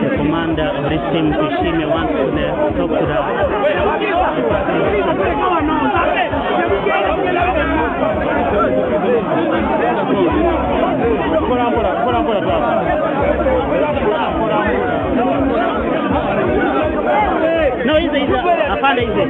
The commander of this team, H.E wants to talk to her. No, easy. I found it easy.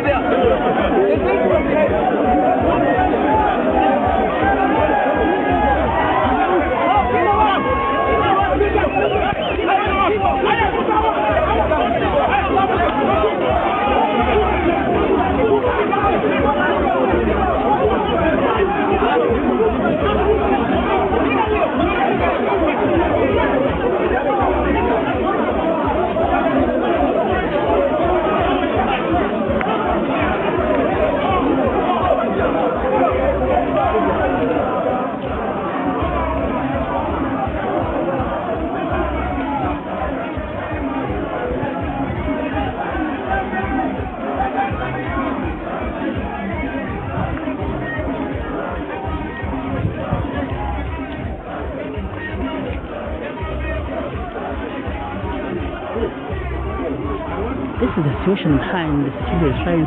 This is the situation behind the security is trying.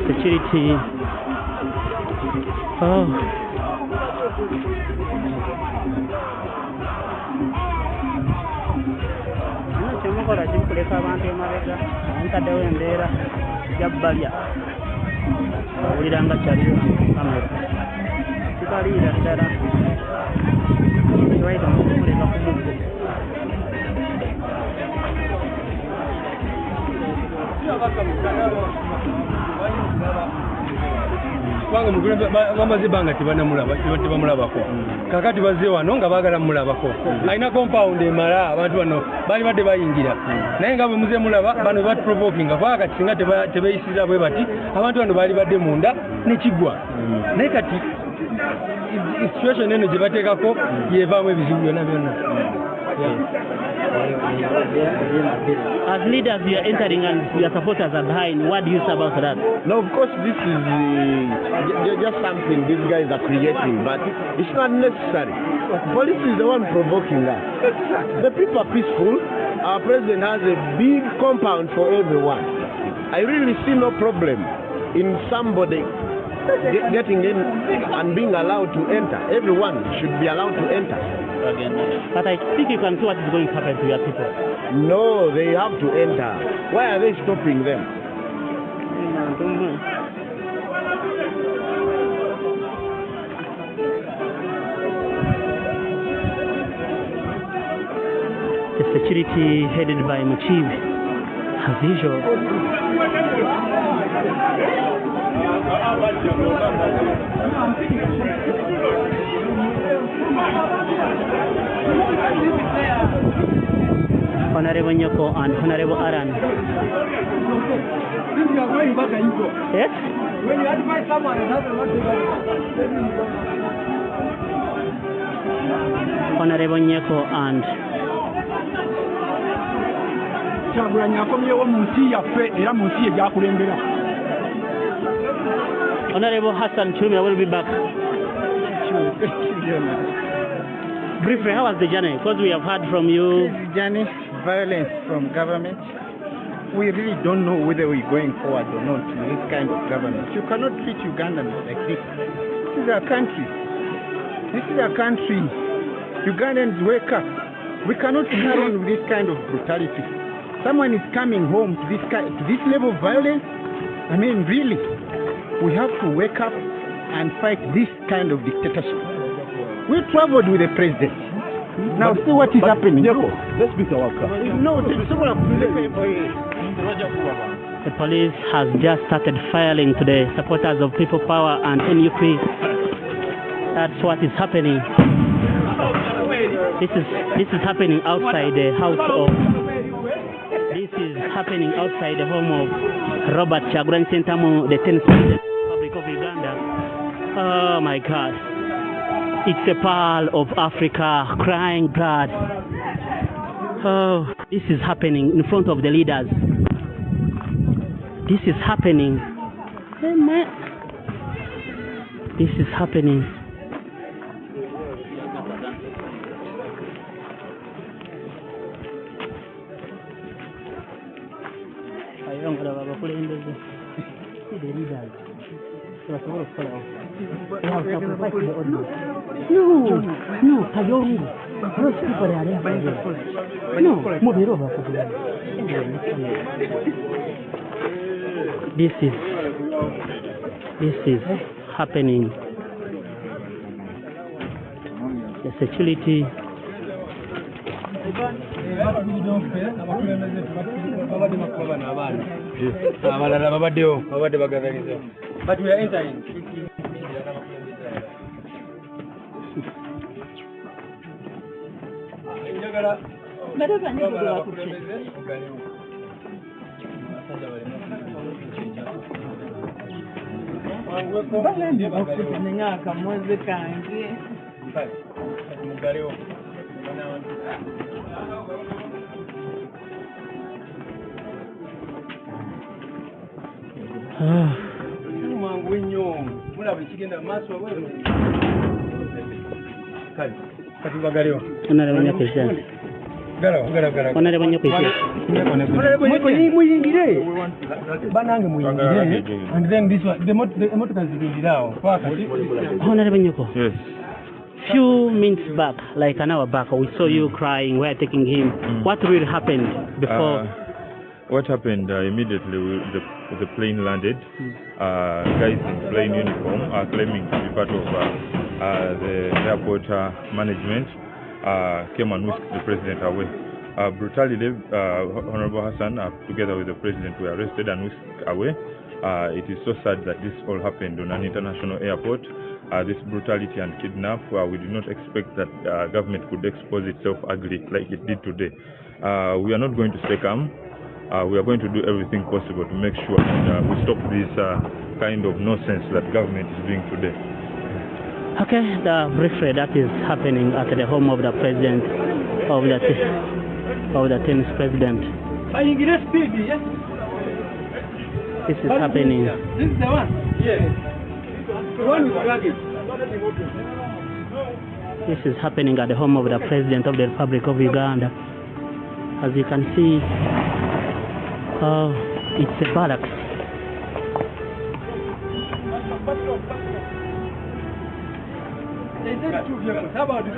Security. Oh. Jabbalia uliranga kyali kamera tikaliira ddala kiwaita mukuleka kumuggo kubanga mukulembeze bamaze banga tebamulabako kakati bazze wano nga baagala mulabako alina compound emala abantu bano bali badde bayingira naye nga bwe muze mulaba bano batuprovokinga kubanga kati singa tebeyisiza bwe bati abantu bano bali badde munda nekigwa naye kati situation eno gye bateekako yevaamu ebizibu byonna byonna. As leaders, you are entering and your supporters are behind. What do you say about that? No, of course, this is just something these guys are creating, but it's not necessary. Police is the one provoking us. The people are peaceful. Our president has a big compound for everyone. I really see no problem in somebody getting in and being allowed to enter. Everyone should be allowed to enter. But I think you can see what is going to happen to your people. No, they have to enter. Why are they stopping them? I don't know. The security headed by Muchibi, as usual. Honorable Nyoko and Honorable Aran. Yes? When you advise someone Honorable Nyoko and Honorable Hassan Chumi will be back. Briefly, how was the journey? Because we have heard from you. This journey, violence from government. We really don't know whether we're going forward or not to this kind of government. You cannot treat Ugandans like this. This is our country. This is our country. Ugandans, wake up. We cannot carry on with this kind of brutality. Someone is coming home to this level of violence. I mean, really, we have to wake up and fight this kind of dictatorship. We traveled with the president. Now see what is happening. Let's be our No, The police has just started firing to the supporters of People Power and NUP. That's what is happening. This is happening outside the house of. This is happening outside the home of Robert Kyagulanyi Ssentamu, the 10th President of the Republic of Uganda. Oh my God! It's a pearl of Africa, crying blood. Oh, this is happening in front of the leaders. This is happening. Hey, man. This is happening. No, Kayongo. Those people are there. No, move over. This is happening. The security. But we are entering. And then this one, the motor is Yes. Few minutes back, like an hour back, we saw you crying. We are taking him. What really happened before? What happened immediately? The plane landed. Guys in plain uniform are claiming to be part of the airport management. Came and whisked the president away. Brutality, Honorable Hassan, together with the president, were arrested and whisked away. It is so sad that this all happened on an international airport. This brutality and kidnap, we did not expect that government could expose itself ugly like it did today. We are not going to stay calm. We are going to do everything possible to make sure that we stop this kind of nonsense that government is doing today. Okay, briefly, that is happening at the home of the president of the 10th president. This is happening. This is the one? Yes. The one with luggage. This is happening at the home of the president of the Republic of Uganda. As you can see, it's a barracks. How about this?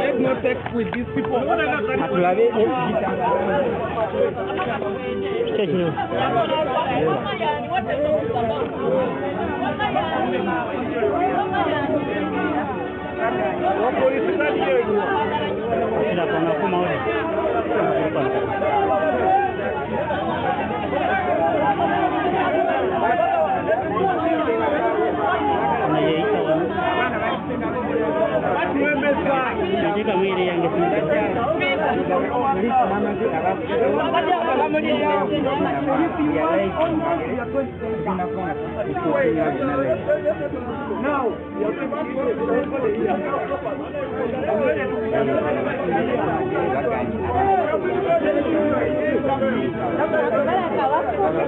Let's not text with these people.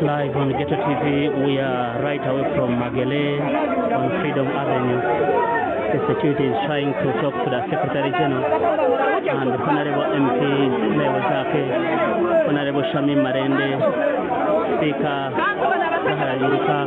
Live on Ghetto TV, we are right away from Magere on Freedom Avenue. The security is trying to talk to the Secretary General and the Honorable MP, Honorable Shami Marende, Speaker bahalangiruka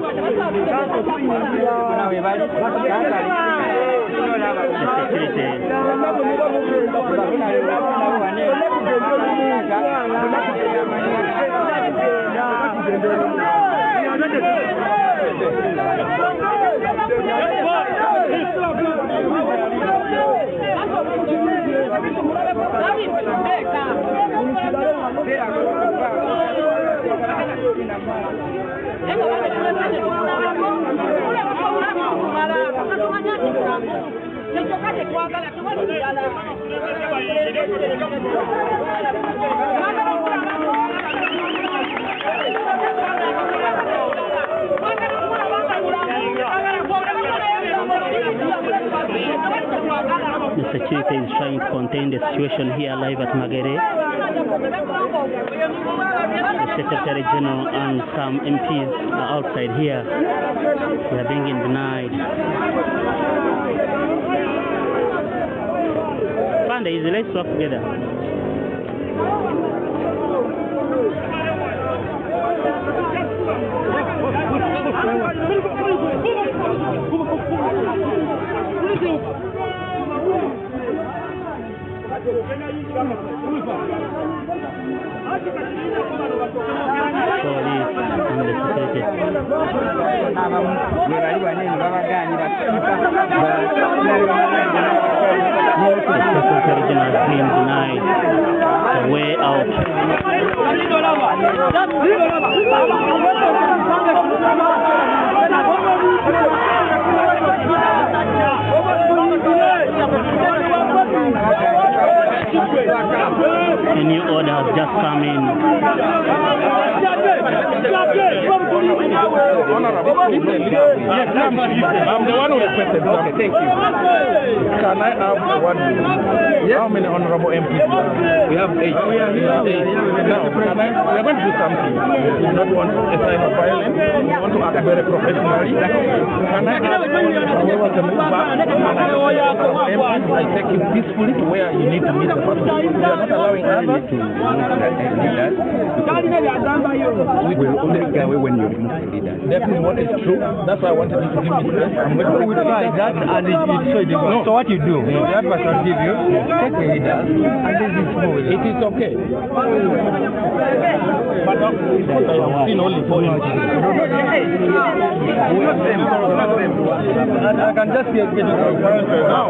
Mr. Chief is trying to contain the situation here live at Magere. The Secretary General and some MPs are outside here. They are being denied. Panda, let's work together. Way out. A new order has just come in. Yes, I'm the one who requested. Okay, thank you. Can I have one minute? Yes. How many honorable MPs? We have 8. Now, we are going to do something. We do not want a sign of violence. We want to act very professionally. Can I ask whoever to move back? I take you peacefully to where you need to meet the person. We are not allowing others to move that. We will only go away when you remove the leader. Definitely what is true. That's why I wanted you to give me space. I'm going to try that and it's so difficult. No. So what you do, that person give you, take the leader and then this move. It is okay. But I have seen only 4 inches. I can just get it now.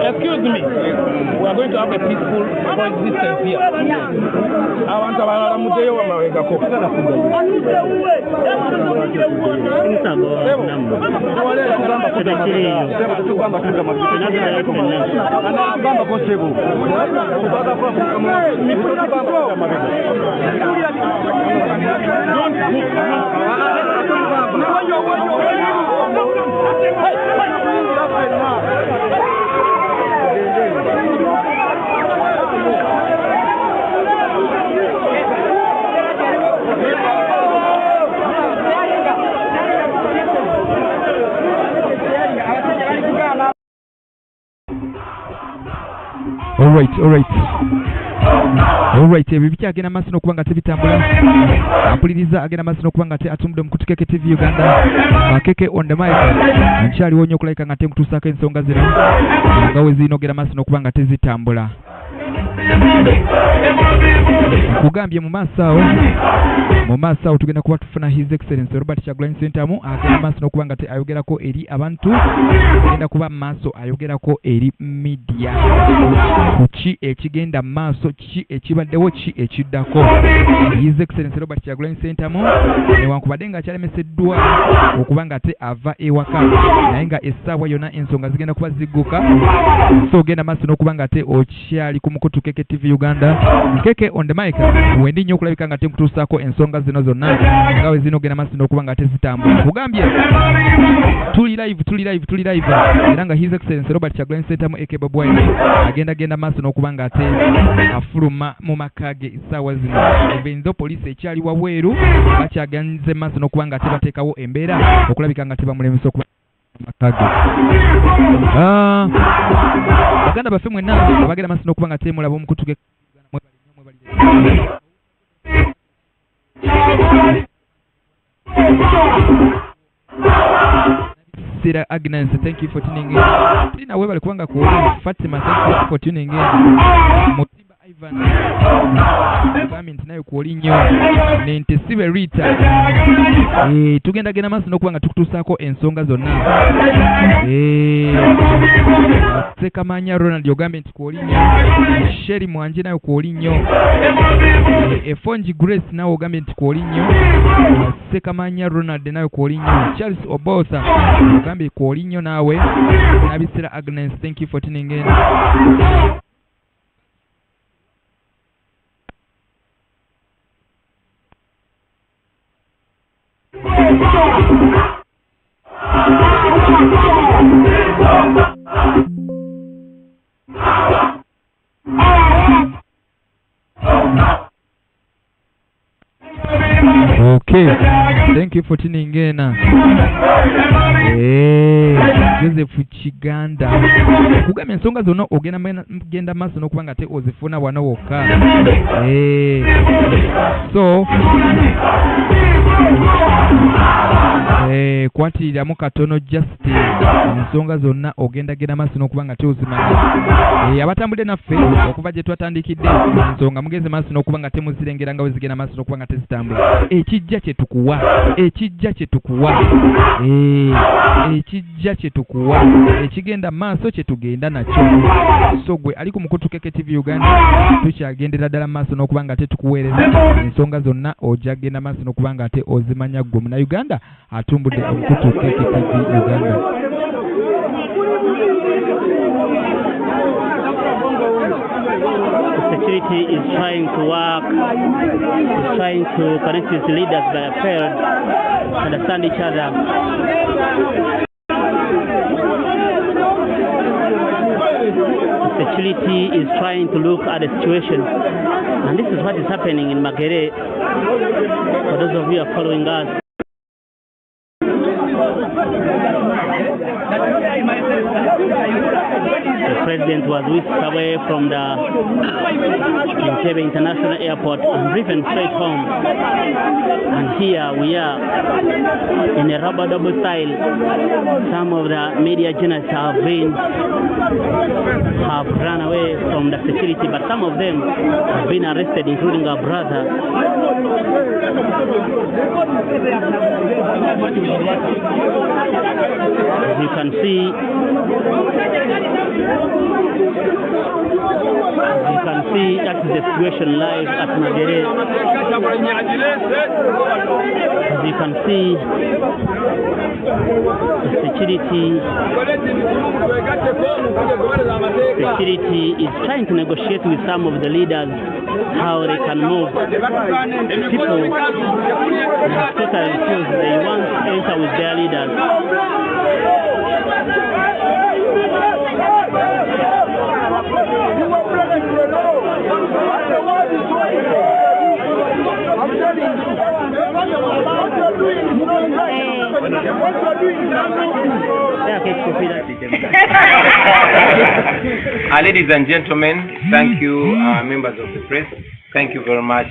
Excuse me. We are going to have a peaceful coexistence here. I want to Alright, ebibicha agenda maaso n'okubanga tebitambula. Ampuliriza agenda maaso n'okubanga atumudde mu kutukeke TV Uganda. Makeke on the mic. Nkyaliwo nnyo okulayika nga temutuusaako ensonga zino nga we ziinogera maaso n'okubanga tezitambula. Kugambye mu maaso awo tugenda kuba tufuna His Excellency Robert Kyagulanyi Ssentamu agenda maaso n'okubanga ayogerako eri abantu, agenda kuba maaso ayogerako eri media. Kuki ekigenda maaso, kiki ekibaddewo, kiki ekiddako. His Excellency Robert Kyagulanyi Ssentamu newankubadde nga akyalemeseddwa okubanga ate ava ewaka, naye nga essaawa yonna ensonga zigenda kuba zigguka, so ogenda maaso n'okubanga ate okyali ku mukutu Keke TV Uganda. Keke on the mic. Wendi nnyo okulabika nga temutuusaako ensonga zino zonna nga we zinogenda maaso n'okuba nga tezitambula. Kugambye tuli live era nga His Excellency Robert Kyagulanyi Ssentamu H.E Bobi agenda maaso n'okuba nga ate afuluma mu maka ge essaawa zino. Ebenzo poliisi ekyali wabweru bakyaganze maaso n'okuba nga tebateekawo embeera okulabika nga tebamulemesa okuba makage. Baganda baffe mwenna bagenda maaso n'okuba nga temulaba omukutu ge Sarah Agnes, thank you for tuning in. Tina wewe alikuanga kuona Fatima, thank you for tuning in. Mutimba Ivan, comment nayo kuolinyo. Nente sibe Rita. Tugenda gena maso nokuanga tukutusako ensonga zonna. Sekamanya Ronald Yogament kuolinyo. Sherry Mwanje nayo kuolinyo. Efonji Grace nayo Yogament kuolinyo. Sekamanya Ronald nayo kuolinyo. Charles Obosa Gambi kuolinyo nawe. Nabisira Agnes, thank you for tuning in. Okay, thank you for tuning in. Joseph Chiganda kugamya ensonga zonna ogenda maaso n'okubanga te ozifuna wano wokka. So kwatiriramu katono Justin, ensonga zonna ogenda maaso n'okubanga te ozimanyi. Abatambudde naffe okuva gye twatandikidde ensonga mugeze maaso n'okubanga te muzirengera nga we zigenda maaso n'okubanga te zitambula. Ekijja kye tukuwa ekigenda maaso kye tugenda nakyo. So gwe ali ku mukutu Keke TV Uganda tukyagendera ddala maaso n'okubanga te tukuweereza ensonga zonna ojja genda maaso n'okubanga te ozimanya gwe muna Uganda atumbudde omukutu Keke TV Uganda. Security is trying to work, is trying to connect with leaders that have failed to understand each other. Security is trying to look at the situation, and this is what is happening in Magere. For those of you who are following us, the president was whisked away from the ENTEBE International Airport and driven straight home. And here we are in a rubber double style. Some of the media journalists have run away from the security, but some of them have been arrested, including our brother. As you can see, that is the situation live at Magere. As you can see, the security is trying to negotiate with some of the leaders how they can move. People totally refuse. They want to enter with their leaders. Ladies and gentlemen, thank you, members of the press. Thank you very much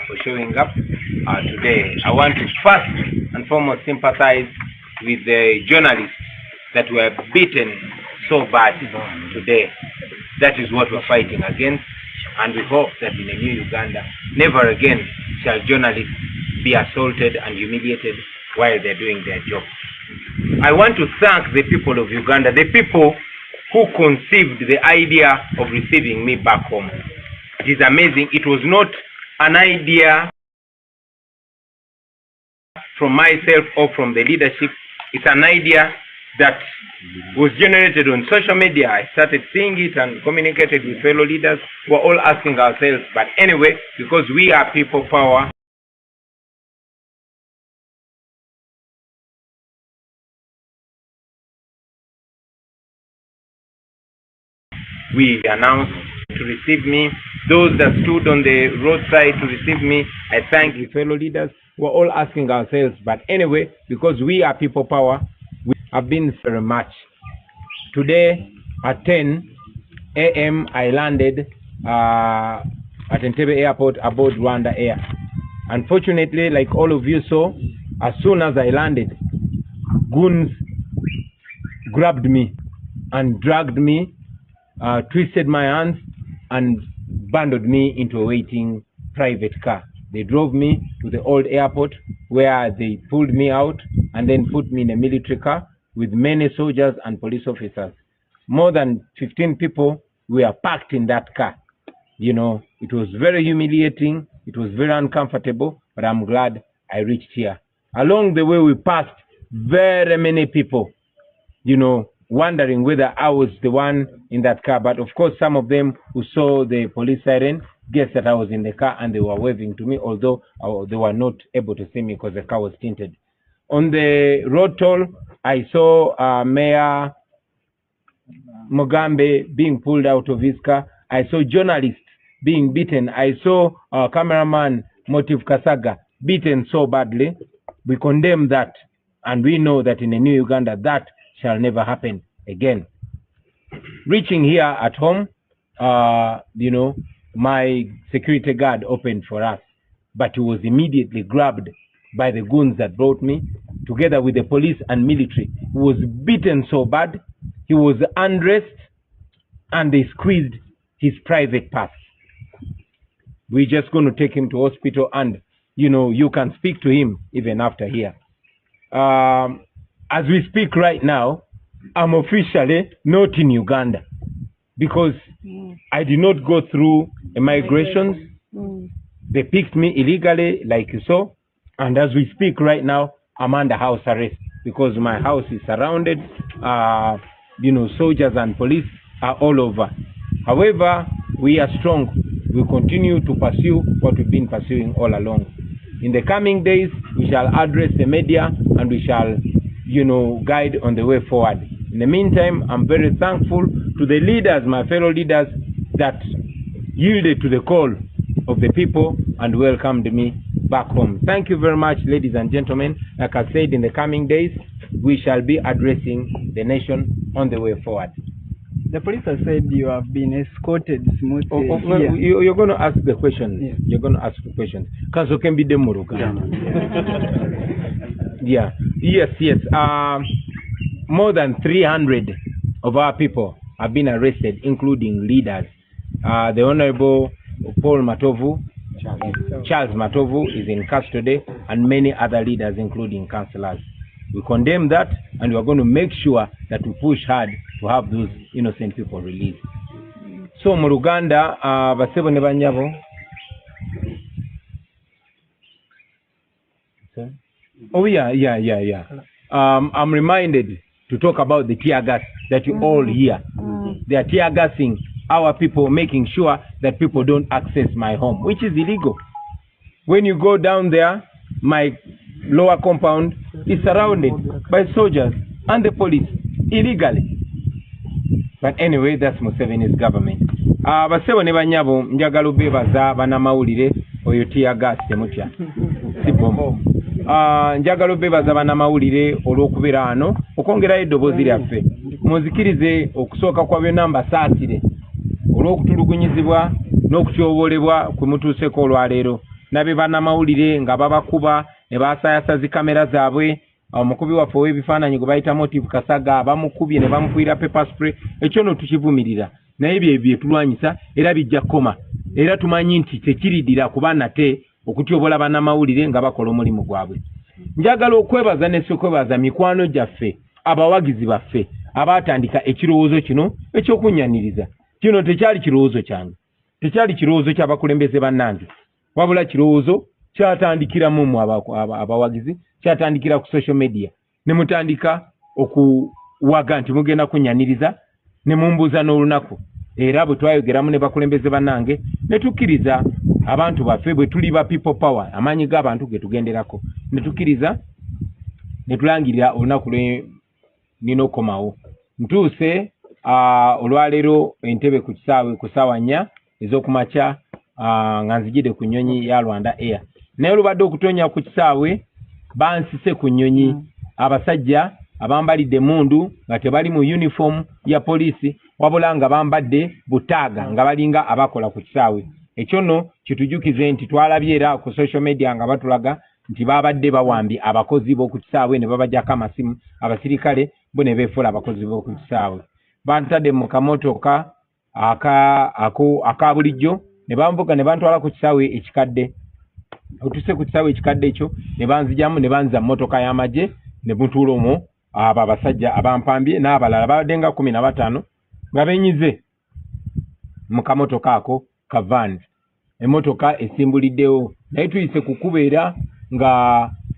for showing up today. I want to first and foremost sympathize with the journalists that were beaten so bad today. That is what we're fighting against, and we hope that in a new Uganda, never again shall journalists be assaulted and humiliated while they're doing their job. I want to thank the people of Uganda, the people who conceived the idea of receiving me back home. It is amazing. It was not an idea from myself or from the leadership. It's an idea that was generated on social media. I started seeing it and communicated with fellow leaders. We're all asking ourselves, but anyway, because we are people power, we announced to receive me. Those that stood on the roadside to receive me, I thank the fellow leaders. We're all asking ourselves, but anyway, because we are people power, we have been very much. Today at 10 a.m. I landed at ENTEBE airport aboard Rwanda Air. Unfortunately, like all of you saw, As soon as I landed, goons grabbed me and dragged me, twisted my hands and bundled me into a waiting private car. They drove me to the old airport where they pulled me out and then put me in a military car with many soldiers and police officers. More than 15 people were packed in that car. You know, it was very humiliating. It was very uncomfortable, but I'm glad I reached here. Along the way, we passed very many people, you know, wondering whether I was the one in that car. But of course, some of them who saw the police siren guessed that I was in the car and they were waving to me, although they were not able to see me because the car was tinted. On the road toll, I saw Mayor Mugambe being pulled out of his car. I saw journalists being beaten. I saw cameraman Motive Kasaga beaten so badly. We condemn that, and we know that in a new Uganda that shall never happen again. Reaching here at home, you know, my security guard opened for us, but he was immediately grabbed by the goons that brought me, together with the police and military. He was beaten so bad, he was undressed, and they squeezed his private parts. We're just going to take him to hospital, and, you know, you can speak to him even after here. As we speak right now, I'm officially not in Uganda because I did not go through immigrations. They picked me illegally, like you saw, and as we speak right now, I'm under house arrest because my house is surrounded. You know, soldiers and police are all over. However, we are strong. We continue to pursue what we've been pursuing all along. In the coming days, we shall address the media and we shall, you know, guide on the way forward. In the meantime, I'm very thankful to the leaders, my fellow leaders, that yielded to the call of the people and welcomed me back home. Thank you very much, ladies and gentlemen. Like I said, in the coming days, we shall be addressing the nation on the way forward. The police have said you have been escorted smoothly. You're going to ask the questions. Yeah. You're going to ask the questions. Kanso can be demoruka. Yeah. Yes. More than 300 of our people have been arrested, including leaders. The Honorable Paul Matovu, Charles Matovu is in custody, and many other leaders, including councillors. We condemn that, and we are going to make sure that we push hard to have those innocent people released. So, mu Uganda, basebo ne banyabo. Oh yeah. I'm reminded to talk about the tear gas that you all hear. They are tear gassing our people, making sure that people don't access my home, which is illegal. When you go down there, my lower compound is surrounded by soldiers and the police illegally. But anyway, that's Museveni's government. Basebo ne banyabo njagala bebaza banamawulire oyo tear gas temutya. Sibomo. Njagala bebaza banamawulire olw'okubeera ano okwongerayo eddoboozi lyaffe. Muzikirize okusooka kwa byonna mbasaasire olw'okutulugunyizibwa n'okutyoboolebwa kwe mutuuseko olwaleero. Nabe banamawulire nga babakuba ne baasayasa zi kamera zaabwe. Omukubi waffe w'ebifaananyi gwe bayita Motive Kasaga bamukubye ne bamukuira pepper spray. Ekyo no tukivumirira. Naye bye tulwanyisa era bijja koma. Era tumanyi nti tekiridira kuba nate okutyobola bannamawulire nga bakola omulimu gwabwe. Njagala okwebaza ne sokwebaza mikwano gyaffe, abawagizi baffe abaatandika ekirowoozo kino ekyokunnyaniriza. Kino tekyali kirowoozo kyange, tekyali kirowoozo ky'abakulembeze bannange, wabula kirowoozo kyatandikiramu mu abawagizi, kyatandikira ku social media. Ne mutandika okuwaga nti mugenda kunnyaniriza ne mumbuuza n'olunaku. Era bwe twayogeramu ne bakulembeze bannange ne tukkiriza abantu baffe bwe tuli ba people power, amaanyi g'abantu ge tugenderako, ne tukkiriza ne tulangirira olunaku lwe nina okukomawo. Ntuuse olwaleero Entebbe ku kisaawe ku ssaawa 4 ez'okumakya nga nzigidde ku nnyonyi ya Rwanda Air. Naye olubadde okutonya ku kisaawe bansise ku nnyonyi abasajja abambalidde mundu nga tebali mu uniform ya poliisi wabula nga bambadde butaaga nga balinga abakola ku kisaawe. Ekyo nno kitujukize nti twalabye era ku social media nga batulaga nti babadde bawambye abakozi b'oku kisaawe ne babajjako amasimu abasirikale bo ne beefuula abakozi b'oku kisaawe bantadde mu kamotoka aka bulijjo ne bambuga ne bantwala ku kisaawe ekikadde otuse ku kisaawe ekikadde ekyo ne banzijamu ne banza mmotoka y'amagye ne mutuula omwo abo abasajja abampambye n'abalala babadde nga 15 nga benyize mu kamotoka ako ka vans emmotoka esimbuliddewo naye tuyise ku kubeera nga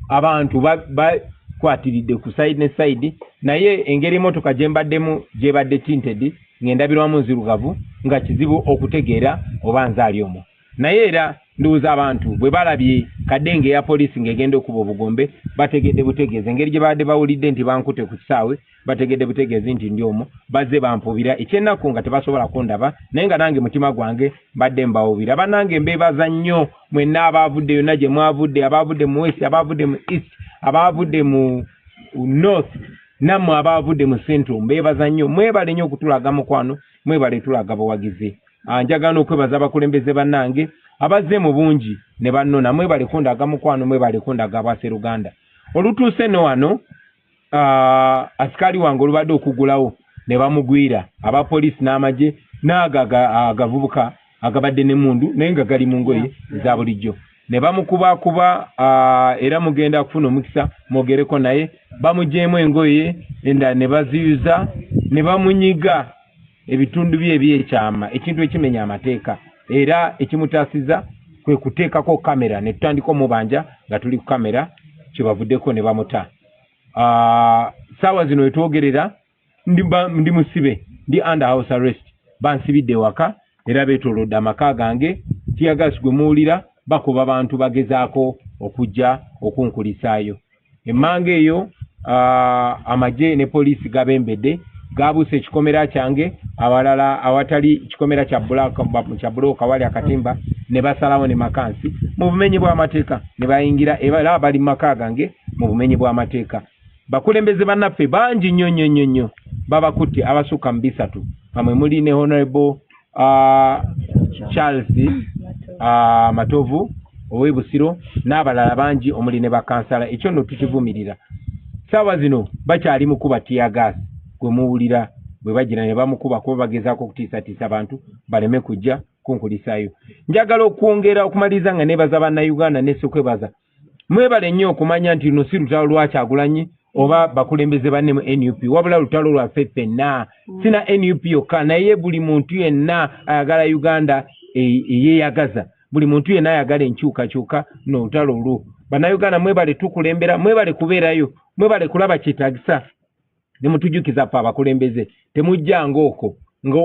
abantu bakwatiridde ku side ne side naye engeri emmotoka gyembaddemu gyebadde tinted ng'endabirwamu nzirugavu nga kizibu okutegeera oba nzaali omwo naye era ndowooza abantu bwe balabye kadenge ya poliisi ng'egenda okuba obugombe bategedde butegeezi engeri gye babadde bawulidde nti bankute ku kisaawe bategedde butegeezi nti ndi omwo bazze bampubira ekyennaku nga tebasobola kundaba naye nga nange mutima gwange mbadde mbawubira bannange mbeebaza nnyo mwenna abaavudde yonna gye mwavudde abaavudde mu west abaavudde mu east abaavudde mu north nammwe abaavudde mu central mbeebaza nnyo mwebale nnyo okutulaga mukwano mwebale tulaga buwagizi njagala okwebaza abakulembeze bannange abazze mu bungi ne bannona mwebale kundaga mukwano mwebale kundaga abwaseruganda olutuuse no wano asikali wange olubadde okugulawo ne bamugwira abapoliisi n'amagye n'agavubuka agabadde n'emmundu naye nga gali mu ngoye eza bulijjo ne bamukubakuba era mugenda kufuna omukisa mwogereko naye bamujeemu engoye endala ne baziyuza ne bamunyiga ebitundu bye ebyekyama ekintu ekimenya amateeka era ekimutaasiza kwe kuteekako kamera ne tutandika omubanja nga tuli ku kamera kyebavuddeko ne bamuta saawa zino wetwogerera ndi musibe ndi under house arrest bansibidde waka era beetolodde amaka gange tiyagasi gwe muwulira bakuba abantu bagezaako okujja okunkulisaayo emmanga eyo amagye ne poliisi gabembedde gabuuse ekikomera kyange abalala awatali ekikomera kya bulooka wali akatimba ne basalawo ne makansi mu bumenyi bw'amateeka ne bayingira era bali mu maka gange mu bumenyi bw'amateeka bakulembeze bannaffe bangi nnyo babakutte abasukka mu 3 bamwe muli ne honorable Charles Matovu ow'Ebusiro n'abalala bangi omuli ne bakansala ekyo nno tukivumirira saawa zino bakyali mu kuba tiyagaasi gwe muwulira bwe bagira ne bamukuba kuba bagezaako okutiisatiisa abantu baleme kujja kunkulisaayo njagala okwongera okumaliriza nga neebaza bannayuganda nesekwebaza mwebale nnyo okumanya nti luno si lutalo lwa Kyagulanyi oba bakulembeze banne mu NUP wabula lutalo lwaffe ffenna sina NUP yokka naye buli muntu yenna ayagala Uganda eyeeyagaza buli muntu yenna ayagala enkyukakyuka n'olutalo olwo bannayuganda mwebale tukulembera mwebale kubeerayo mwebale kulaba kyetaagisa ne mutujukiza ffe abakulembeze temujjanga okwo nga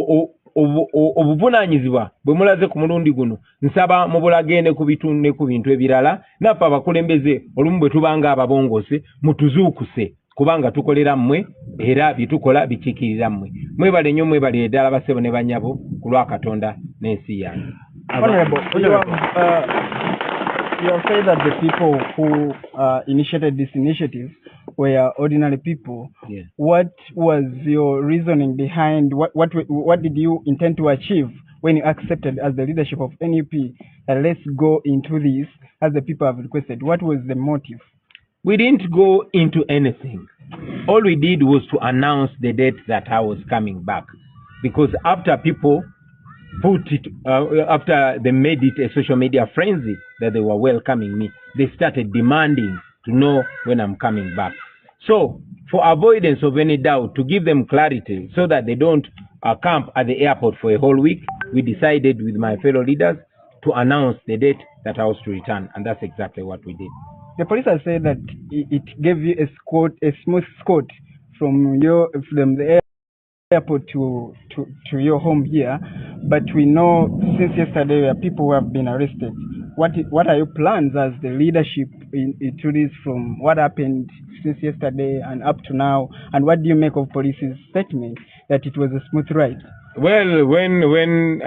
obuvunaanyizibwa bwe mulaze ku mulundi guno nsaba mubulagende ku bitundu ne ku bintu ebirala naffe abakulembeze olumu bwe tubanga ababongose mutuzuukuse kubanga tukolera mmwe era byetukola bikiikirira mmwe mwebale nnyo mwebale eddala basebo ne banyabo ku lwa Katonda n'ensi yange. You have said that the people who initiated this initiative were ordinary people. Yeah. What was your reasoning behind what did you intend to achieve when you accepted as the leadership of NUP that let's go into this as the people have requested? What was the motive? We didn't go into anything. All we did was to announce the date that I was coming back, because after people after they made it a social media frenzy that they were welcoming me, they started demanding to know when I'm coming back. So for avoidance of any doubt, to give them clarity so that they don't camp at the airport for a whole week, we decided with my fellow leaders to announce the date that I was to return, and that's exactly what we did. The police has said that it gave you a smooth escort from the airport to your home here, but we know since yesterday there are people who have been arrested. What are your plans as the leadership into this, from what happened since yesterday and up to now, and what do you make of police's statement that it was a smooth ride? Well, when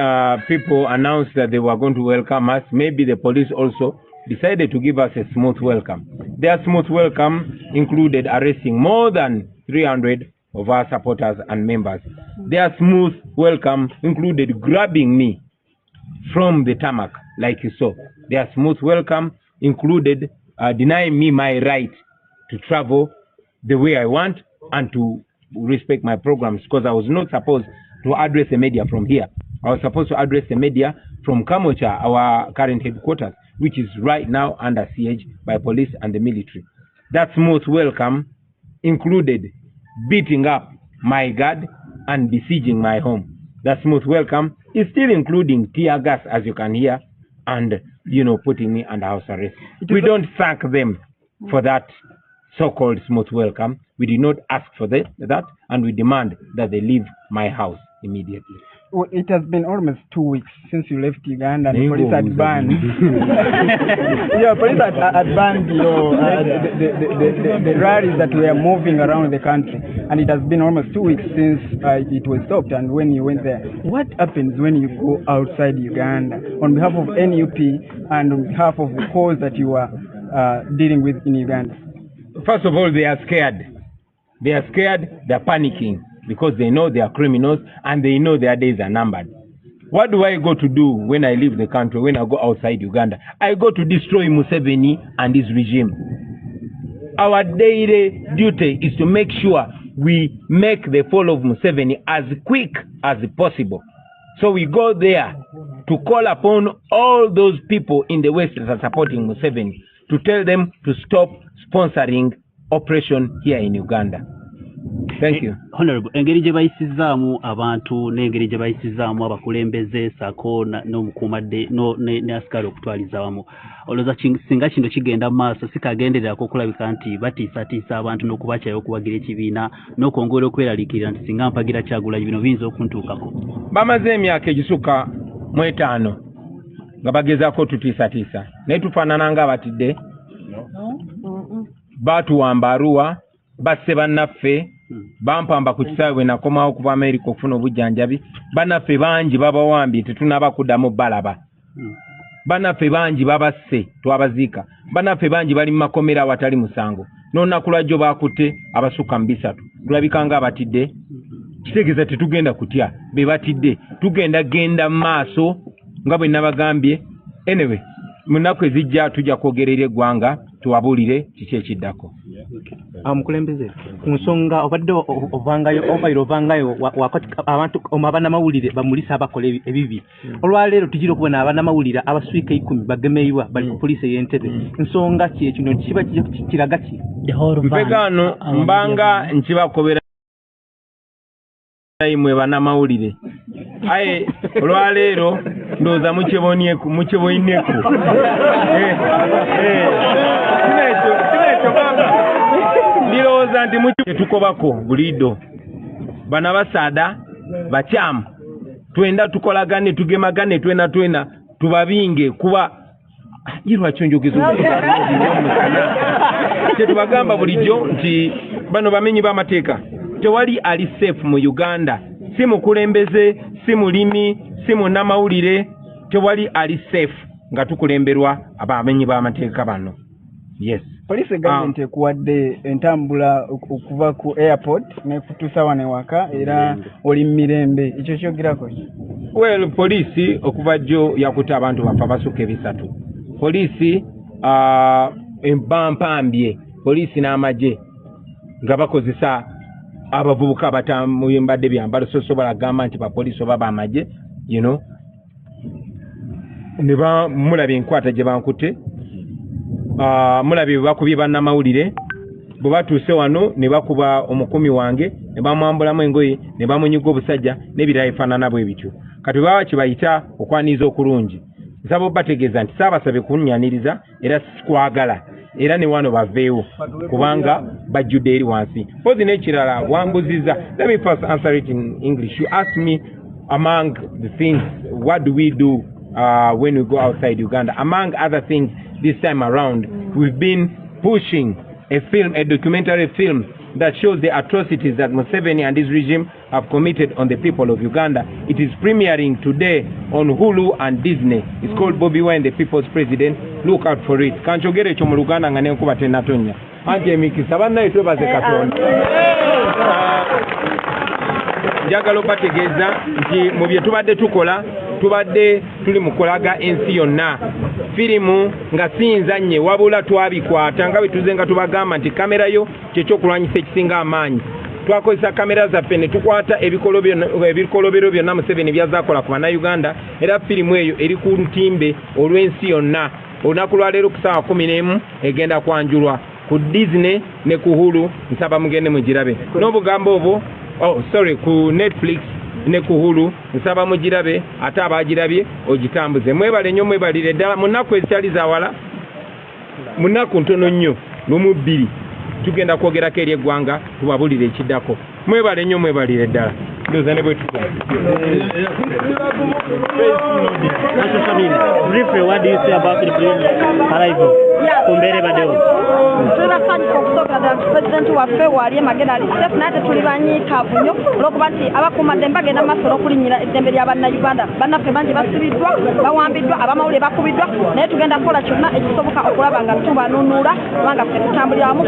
people announced that they were going to welcome us, maybe the police also decided to give us a smooth welcome. Their smooth welcome included arresting more than 300 of our supporters and members. Their smooth welcome included grabbing me from the tarmac, like you saw. Their smooth welcome included denying me my right to travel the way I want and to respect my programs, because I was not supposed to address the media from here. I was supposed to address the media from Kamocha, our current headquarters, which is right now under siege by police and the military. That's most welcome, included beating up my guard and besieging my home. That's most welcome. It's still including tear gas, as you can hear, and, putting me under house arrest. We don't thank them for that so-called smooth welcome. We did not ask for that, and we demand that they leave my house immediately. Well, it has been almost 2 weeks since you left Uganda, and police had banned. Police had banned the rallies that were moving around the country, and it has been almost 2 weeks since it was stopped. And when you went there, what happens when you go outside Uganda on behalf of NUP and on behalf of the cause that you are dealing with in Uganda? First of all, they are scared. They are scared. They are panicking, because they know they are criminals and they know their days are numbered. What do I go to do when I leave the country, when I go outside Uganda? I go to destroy Museveni and his regime. Our daily duty is to make sure we make the fall of Museveni as quick as possible. So we go there to call upon all those people in the West that are supporting Museveni to tell them to stop sponsoring operation here in Uganda. Thank you. Honorable, engeri gye bayisizaamu abantu n'engeri gye bayisizaamu abakulembeze sako n'omukuumadde ne asikali okutwaliza wamu, olowooza singa kino kigenda mu maaso sikagendererako okulabika nti batiisatiisa abantu n'okubakyayo okuwagira ekibiina n'okwongera okweraliikirira nti singa mpagira Kyagulanyi bino biyinza okuntuukako? Bamaze emyaka egisukka mu 5 nga bagezaako otutiisatiisa naye tufaanana ng'abatidde. Baatuwamba Arua, basse bannaffe, bampamba ku kisaawe bwe nakomawo okuva Amerika okufuna obujjanjabi. Bannaffe bangi babawambye tetunaba kuddamu balaba. Bannaffe bangi babasse twabaziika. Bannaffe bangi bali mu makomera awatali musango. N'olunaku lwajjo baakutte abasukka mu 3. Tulabika ng'abatidde. Kitegeeza tetugenda kutya be batidde, tugenda genda mu maaso nga bwe nabagambye. Anyway, mu nnaku ezijja tujja kwogerera eggwanga tuwabuulire kiki ekiddako. Mukulembeze ku nsonga obadde ovangayo wakati abantu bannamawulire bamulisa abakola ebibi. Olwaleero tugira okubona abannamawulire abaswiika 10 bagemeibwa bali ku poliisi y'Entebbe. Nsonga ki ekino kiba kiraga ki? Mpegano mbanga nkibakobera imwe bannamawulire. Aye olwaleero ndowooza mukyeboineko ndowooza nti mukitukobako buliido. Bana basaada bakyamu twenda tukolagane tugemagane twena tubabinge kuba lwaki njogeza tetubagamba bulijjo nti bano bamenyi b'amateeka. Tewali ali safe mu Uganda, si mukulembeze, si mulimi, si munnamawulire. Tewali ali safe nga tukulemberwa abamenyi b'amateeka bano. Yes. Police government ekuwadde entambula okuva ku airport nekutuusa wano ewaka era oli mirembe, ekyo kyogerako? Well, police okuva jjo yakutte abantu bafa basukka 3. Police empampambye, police n'amagye nga bakozesa abavubuka abatambadde byambalo sosobola gamba nti bapoliisi oba bamagye, ne bamulabye enkwata gye bankutte. Mulabye bakubye bannamawulire bwe batuuse wano ne bakuba omukumi wange ne bamwambulamu engoye ne bamunyiga obusajja n'ebirala efaanana bwe bityo. Kati baba kibayita okwaniza okulungi. Nsaba bategeeza nti saabasabye kunnyaniriza era sikwagala era ne wano baveewo kubanga bajjudde eri wansi. Pozi n'ekirala wambuziza. Let me first answer it in English. You asked me among the things, what do we do when we go outside Uganda? Among other things, this time around, we've been pushing a documentary film that shows the atrocities that Museveni and his regime have committed on the people of Uganda. It is premiering today on Hulu and Disney. It's called Bobi Wine, the People's President. Look out for it. Kanchogere ekyo mu Luganda nga nenkuba tenatonya. Anti emikisa bannaye twebaze Katonda. njagala obategeeza nti mu bye tubadde tukola tubadde tuli mu kulaga ensi yonna firimu nga sinzanye wabula twabikwata nga bwe tuze nga tubagamba nti kamera yo kyekyokulwanyisa ekisinga amaanyi twakozesa kamera zaffe ne tukwata ebikolobero byonna Museveni byazaakola ku bannayuganda era firimu eyo eri ku lutimbe olw'ensi yonna olunaku lwaleero ku ssaawa 11 egenda kwanjulwa ku Disney ne ku Hulu nsaba mugende mugirabe n'obugambo obwo ku Netflix ne ku Hulu nsaba mugirabe ate abagirabye ogitambuze mwebale nnyo mwebalire ddala mu nnaku ezitali zawala mu nnaku ntono nnyo lumu bbiri tugenda kwogerako eri eggwanga tubabulire ekiddako mwebale nnyo mwebalire ddala ndoza ne bwe tukola Briefly, what do you say about the arrival? Kumbere badeo. Turasanyuka okusookera pulezidenti waffe waali Magere ali safe naye tuli banyiikaavu nnyo olw'okuba nti abakuumadde bagenda maaso n'okulinnyira eddembe lya bannayuganda bannaffe bangi basibiddwa bawambiddwa abamawulire bakubiddwa naye tugenda kukola kyonna ekisoboka okulaba nga tubanunuula kubanga ffe tutambulira wamu